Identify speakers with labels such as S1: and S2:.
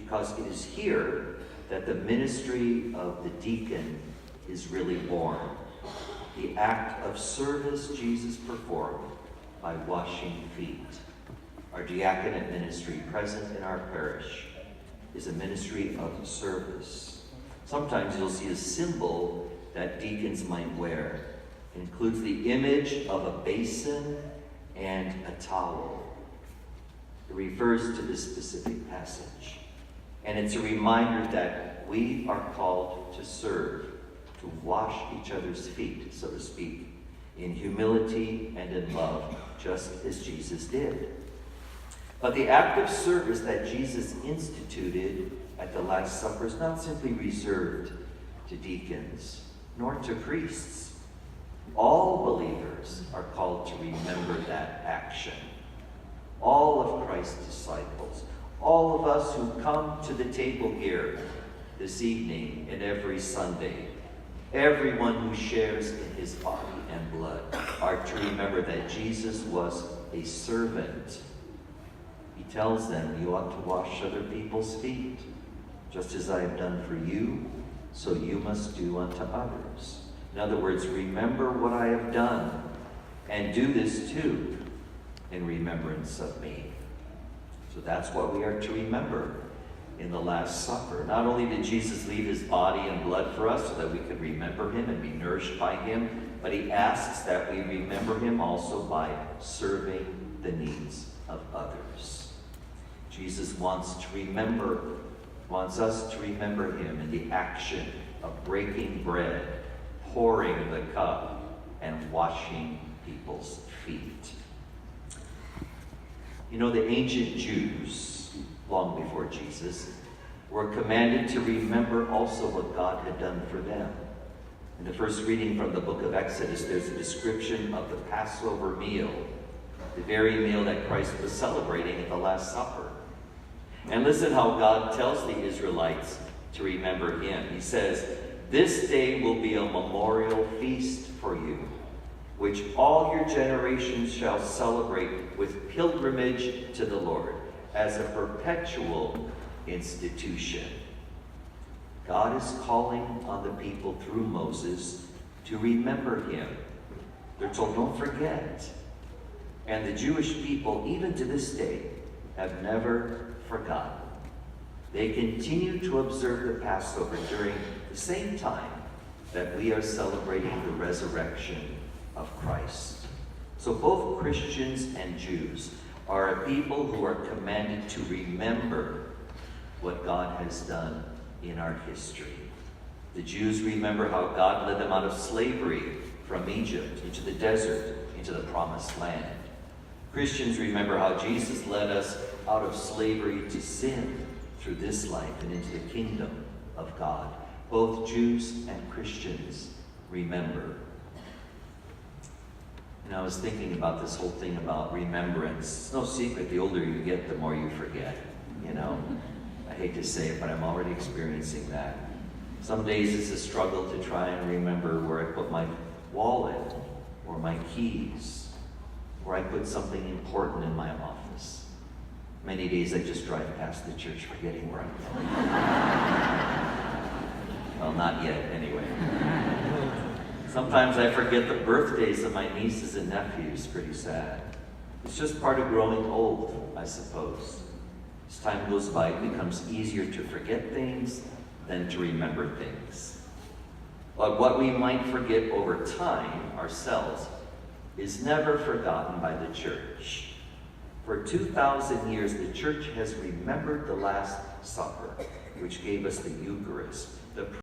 S1: because it is here that the ministry of the deacon is really born. The act of service Jesus performed by washing feet. Our diaconate ministry present in our parish is a ministry of service. Sometimes you'll see a symbol that deacons might wear. It includes the image of a basin and a towel. It refers to this specific passage. And it's a reminder that we are called to serve, to wash each other's feet, so to speak, in humility and in love, just as Jesus did. But the act of service that Jesus instituted at the Last Supper is not simply reserved to deacons, nor to priests. All believers are called to remember that action. All of Christ's disciples, all of us who come to the table here this evening and every Sunday, everyone who shares in his body and blood are to remember that Jesus was a servant. He tells them, you ought to wash other people's feet. Just as I have done for you, so you must do unto others. In other words, remember what I have done, and do this too in remembrance of me. So that's what we are to remember in the Last Supper. Not only did Jesus leave his body and blood for us so that we could remember him and be nourished by him, but he asks that we remember him also by serving the needs of others. Jesus wants us to remember him in the action of breaking bread, pouring the cup, and washing people's feet. You know, the ancient Jews, long before Jesus, were commanded to remember also what God had done for them. In the first reading from the book of Exodus, there's a description of the Passover meal, the very meal that Christ was celebrating at the Last Supper. And listen how God tells the Israelites to remember him. He says, this day will be a memorial feast for you, which all your generations shall celebrate with pilgrimage to the Lord as a perpetual institution. God is calling on the people through Moses to remember him. They're told, don't forget. And the Jewish people, even to this day, have never forgotten. They continue to observe the Passover during the same time that we are celebrating the resurrection of Christ. So both Christians and Jews are a people who are commanded to remember what God has done in our history. The Jews remember how God led them out of slavery from Egypt into the desert, into the promised land. Christians remember how Jesus led us out of slavery to sin through this life and into the kingdom of God. Both Jews and Christians remember. And I was thinking about this whole thing about remembrance. It's no secret, the older you get, the more you forget, you know. I hate to say it, but I'm already experiencing that. Some days it's a struggle to try and remember where I put my wallet or my keys, where I put something important in my office. Many days I just drive past the church forgetting where I'm going. Well, not yet, anyway. Sometimes I forget the birthdays of my nieces and nephews. Pretty sad. It's just part of growing old, I suppose. As time goes by, it becomes easier to forget things than to remember things. But what we might forget over time, ourselves, is never forgotten by the church. For 2,000 years, the church has remembered the Last Supper, which gave us the Eucharist, the